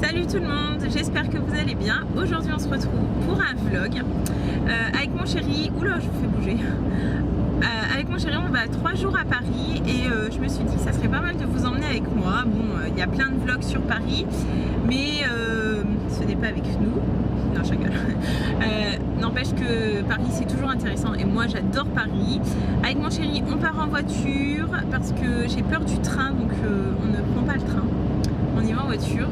Salut tout le monde, j'espère que vous allez bien. Aujourd'hui on se retrouve pour un vlog avec mon chéri. Oula, je vous fais bouger. Avec mon chéri on va 3 jours à Paris et je me suis dit que ça serait pas mal de vous emmener avec moi. Bon, il y a plein de vlogs sur Paris, mais ce n'est pas avec nous. Non, je rigole. N'empêche que Paris c'est toujours intéressant et moi j'adore Paris. Avec mon chéri on part en voiture parce que j'ai peur du train, donc on ne prend pas le train, on y va en voiture.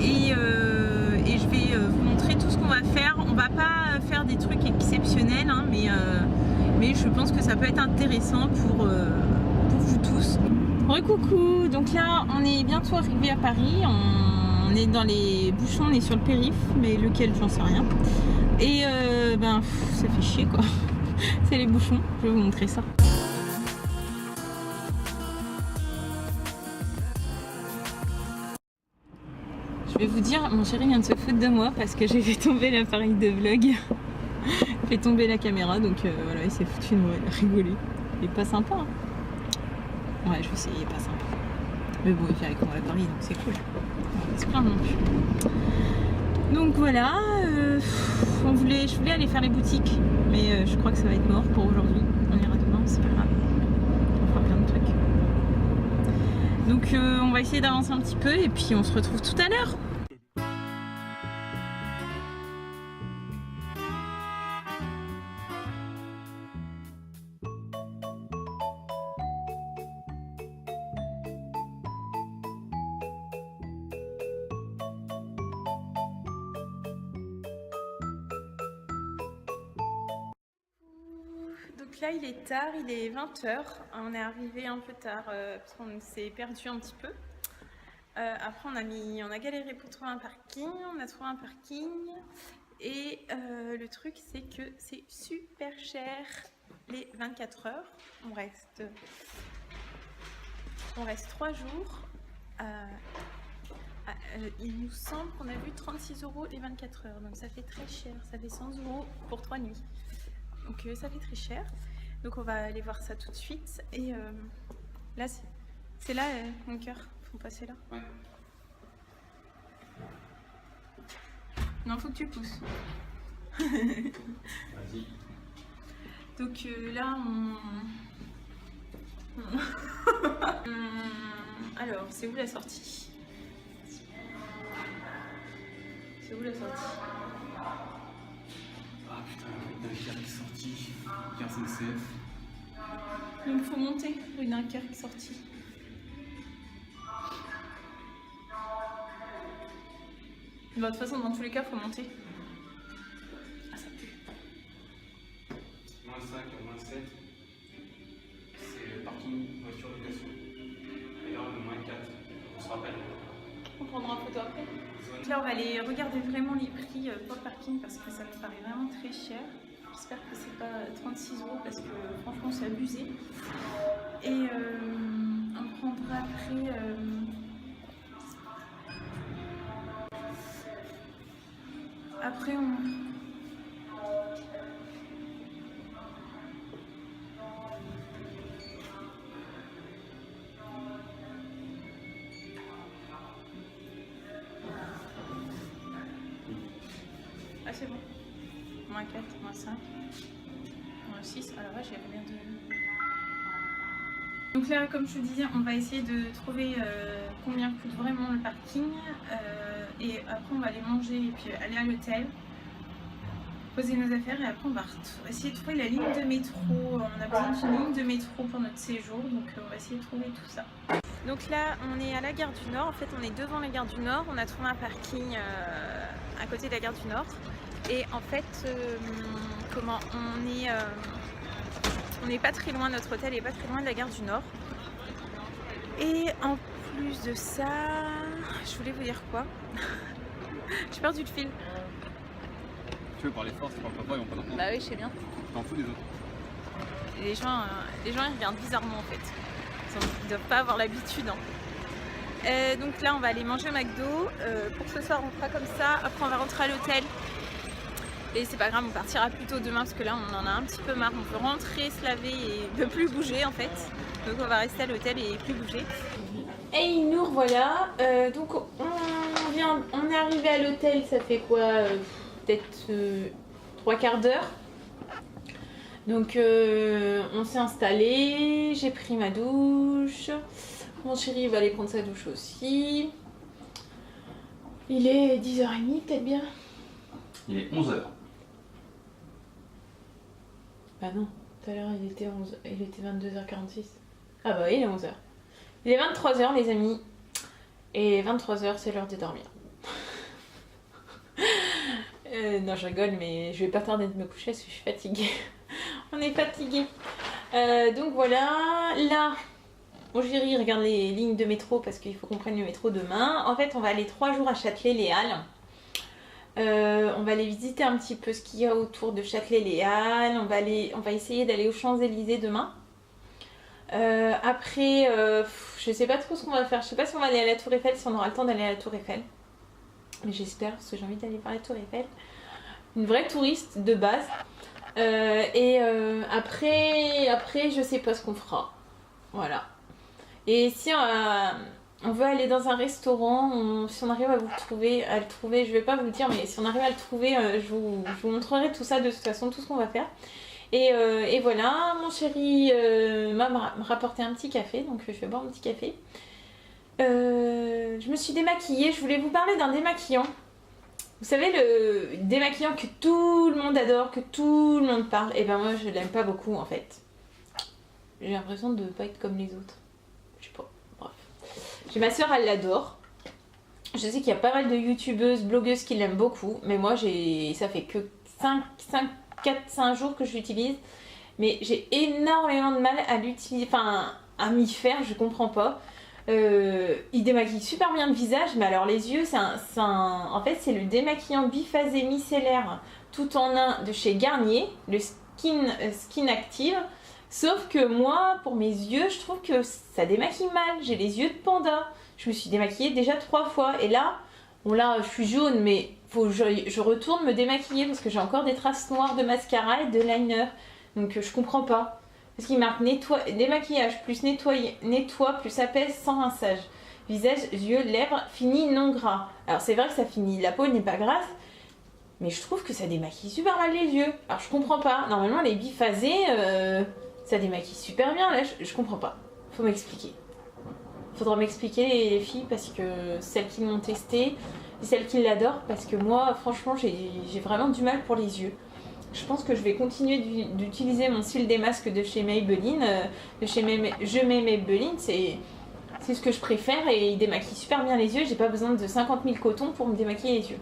Et je vais vous montrer tout ce qu'on va faire. On va pas faire des trucs exceptionnels, hein, mais je pense que ça peut être intéressant pour vous tous. Coucou, donc là on est bientôt arrivé à Paris. On est dans les bouchons, on est sur le périph', mais lequel j'en sais rien. Et ça fait chier quoi. C'est les bouchons, je vais vous montrer ça. Je vais vous dire, mon chéri vient de se foutre de moi parce que j'ai fait tomber l'appareil de vlog. J'ai fait tomber la caméra, donc voilà, il s'est foutu de moi, il a rigolé. Il est pas sympa, hein. Ouais, je sais, il est pas sympa. Mais bon, il fait avec moi à Paris, donc c'est cool. On va se plaindre non plus. Donc voilà, je voulais aller faire les boutiques, mais je crois que ça va être mort pour aujourd'hui. On ira demain, c'est pas grave. On fera plein de trucs. Donc on va essayer d'avancer un petit peu et puis on se retrouve tout à l'heure. Donc là il est tard, il est 20 h. On est arrivé un peu tard parce qu'on s'est perdu un petit peu. Après on a galéré pour trouver un parking, on a trouvé un parking et le truc c'est que c'est super cher les 24 heures. On reste 3 jours. Il nous semble qu'on a vu 36 € les 24 heures, donc ça fait très cher, ça fait 100 € pour 3 nuits. Donc ça fait très cher, donc on va aller voir ça tout de suite. Et là c'est là mon cœur, faut passer là. Ouais. Non, faut que tu pousses. Vas-y. Donc là alors c'est où la sortie? C'est où la sortie? Ah putain, Dunkerque qui est sorti, 15 NCF. Il me faut monter, rue Dunkerque qui est sortie. De toute façon, dans tous les cas, il faut monter. Ah, ça pue. Moins 5 et moins 7, c'est parking voiture location. Et là, on est moins 4, on se rappelle. On prendra une photo après. Donc là, on va aller regarder vraiment les prix pour le parking parce que ça me paraît vraiment très cher. J'espère que c'est pas 36 € parce que franchement, c'est abusé. Et on prendra après. Après, on. Ah c'est bon. Moins 4, moins 5, moins 6. Alors là j'ai rien de... Donc là comme je vous disais on va essayer de trouver combien coûte vraiment le parking. Et après on va aller manger et puis aller à l'hôtel. Poser nos affaires et après on va essayer de trouver la ligne de métro. On a besoin d'une ligne de métro pour notre séjour, donc on va essayer de trouver tout ça. Donc là on est à la gare du Nord, en fait on est devant la gare du Nord, on a trouvé un parking à côté de la gare du Nord. Et en fait, on n'est pas très loin, notre hôtel est pas très loin de la gare du Nord. Et en plus de ça, je voulais vous dire quoi? J'ai perdu le fil. Tu veux parler fort, c'est pas papa, ils vont pas t'entendre. Bah oui, je sais bien. T'en fous des autres. Et les gens ils regardent bizarrement en fait. Ils doivent pas avoir l'habitude. Hein. Donc là, on va aller manger au McDo. Pour ce soir, on fera comme ça. Après, on va rentrer à l'hôtel. Et c'est pas grave, on partira plus tôt demain parce que là, on en a un petit peu marre. On peut rentrer, se laver et ne plus bouger en fait. Donc on va rester à l'hôtel et plus bouger. Et nous revoilà. Donc on on est arrivé à l'hôtel, ça fait quoi peut-être 3/4 d'heure. Donc on s'est installé, j'ai pris ma douche. Mon chéri va aller prendre sa douche aussi. Il est 10h30 peut-être bien. Il est 11h. Bah non, tout à l'heure il était 22h46. Ah bah oui, il est 11h. Il est 23h les amis. Et 23h c'est l'heure de dormir. Non je rigole mais je vais pas tarder de me coucher parce que je suis fatiguée. On est fatigué. Donc voilà, là, mon chéri regarde les lignes de métro parce qu'il faut qu'on prenne le métro demain. En fait, on va aller 3 jours à Châtelet-Les-Halles. On va aller visiter un petit peu ce qu'il y a autour de Châtelet-Les-Halles. On va essayer d'aller aux Champs-Élysées demain. Après, je sais pas trop ce qu'on va faire. Je sais pas si on va aller à la Tour Eiffel, si on aura le temps d'aller à la Tour Eiffel. Mais j'espère parce que j'ai envie d'aller voir la Tour Eiffel. Une vraie touriste de base. Après, je sais pas ce qu'on fera. Voilà. Et si on veut aller dans un restaurant, si on arrive à le trouver, je vais pas vous le dire, mais si on arrive à le trouver, je vous montrerai tout ça de toute façon, tout ce qu'on va faire. Et voilà, mon chéri m'a rapporté un petit café, donc je vais boire un petit café. Je me suis démaquillée, je voulais vous parler d'un démaquillant. Vous savez, le démaquillant que tout le monde adore, que tout le monde parle, et ben moi je l'aime pas beaucoup en fait. J'ai l'impression de pas être comme les autres. Je sais pas, bref. J'ai ma soeur, elle l'adore. Je sais qu'il y a pas mal de youtubeuses, blogueuses qui l'aiment beaucoup, mais moi ça fait que 4-5 jours que je l'utilise. Mais j'ai énormément de mal à l'utiliser, enfin à m'y faire, je comprends pas. Il démaquille super bien le visage, mais alors les yeux, en fait c'est le démaquillant biphasé micellaire tout en un de chez Garnier, le Skin Active. Sauf que moi, pour mes yeux, je trouve que ça démaquille mal. J'ai les yeux de panda. Je me suis démaquillée déjà 3 fois. Et là, bon là, je suis jaune, mais faut que je retourne me démaquiller parce que j'ai encore des traces noires de mascara et de liner. Donc je comprends pas. Parce qu'il marque démaquillage plus nettoie plus apaise sans rinçage. Visage, yeux, lèvres, fini non gras. Alors c'est vrai que ça finit, la peau n'est pas grasse, mais je trouve que ça démaquille super mal les yeux. Alors je comprends pas. Normalement les biphasés, ça démaquille super bien. Là je comprends pas. Faut m'expliquer. Faudra m'expliquer les filles parce que celles qui l'ont testé et celles qui l'adorent, parce que moi franchement j'ai vraiment du mal pour les yeux. Je pense que je vais continuer d'utiliser mon cils des masques de chez Maybelline. Je mets Maybelline, c'est ce que je préfère et il démaquille super bien les yeux. J'ai pas besoin de 50 000 cotons pour me démaquiller les yeux.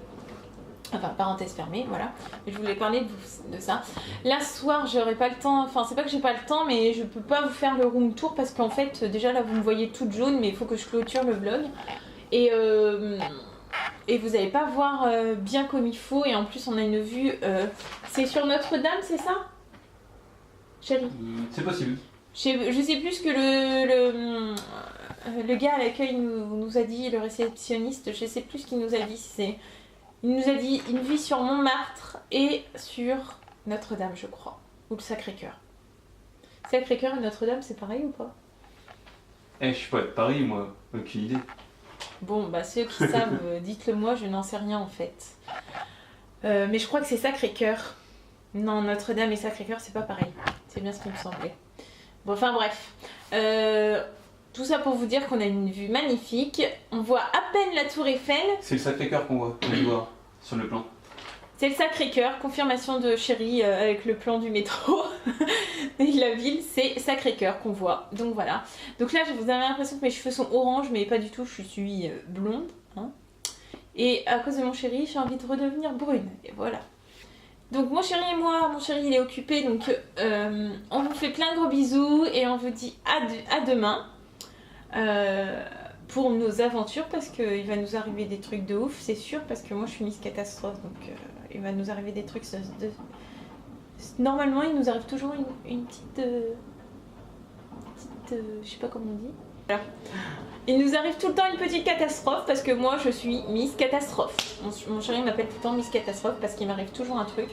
Enfin, parenthèse fermée, voilà. Je voulais parler de ça. Là, ce soir, j'aurai pas le temps. Enfin, c'est pas que j'ai pas le temps, mais je peux pas vous faire le room tour parce qu'en fait, déjà là, vous me voyez toute jaune, mais il faut que je clôture le vlog. Et vous n'allez pas voir bien comme il faut. Et en plus, on a une vue. C'est sur Notre-Dame, c'est ça, chérie? C'est possible. Je sais plus ce que le gars à l'accueil nous a dit, le réceptionniste. Je sais plus ce qu'il nous a dit. Il nous a dit une vue sur Montmartre et sur Notre-Dame, je crois. Ou le Sacré-Cœur. Sacré-Cœur et Notre-Dame, c'est pareil ou pas? Je suis pas de Paris, moi. Aucune idée. Bon, bah ceux qui savent, dites-le moi, je n'en sais rien en fait. Mais je crois que c'est Sacré-Cœur. Non, Notre-Dame et Sacré-Cœur, c'est pas pareil. C'est bien ce qui me semblait. Bon, enfin bref. Tout ça pour vous dire qu'on a une vue magnifique. On voit à peine la Tour Eiffel. C'est le Sacré-Cœur qu'on voit, on voir sur le plan. C'est le Sacré-Cœur, confirmation de chérie avec le plan du métro. Et la ville, c'est Sacré-Cœur qu'on voit. Donc voilà. Donc là, vous avez l'impression que mes cheveux sont orange, mais pas du tout, je suis blonde. Hein. Et à cause de mon chéri, j'ai envie de redevenir brune. Et voilà. Donc mon chéri et moi, mon chéri il est occupé, donc on vous fait plein de gros bisous et on vous dit à demain. Pour nos aventures parce qu'il va nous arriver des trucs de ouf, c'est sûr, parce que moi je suis Miss Catastrophe, donc il va nous arriver des trucs normalement il nous arrive toujours une petite je sais pas comment on dit. Voilà. Il nous arrive tout le temps une petite catastrophe parce que moi je suis Miss Catastrophe. Mon chéri m'appelle tout le temps Miss Catastrophe parce qu'il m'arrive toujours un truc.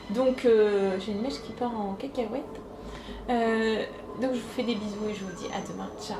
Donc j'ai une mèche qui part en cacahuète. Donc je vous fais des bisous et je vous dis à demain. Ciao.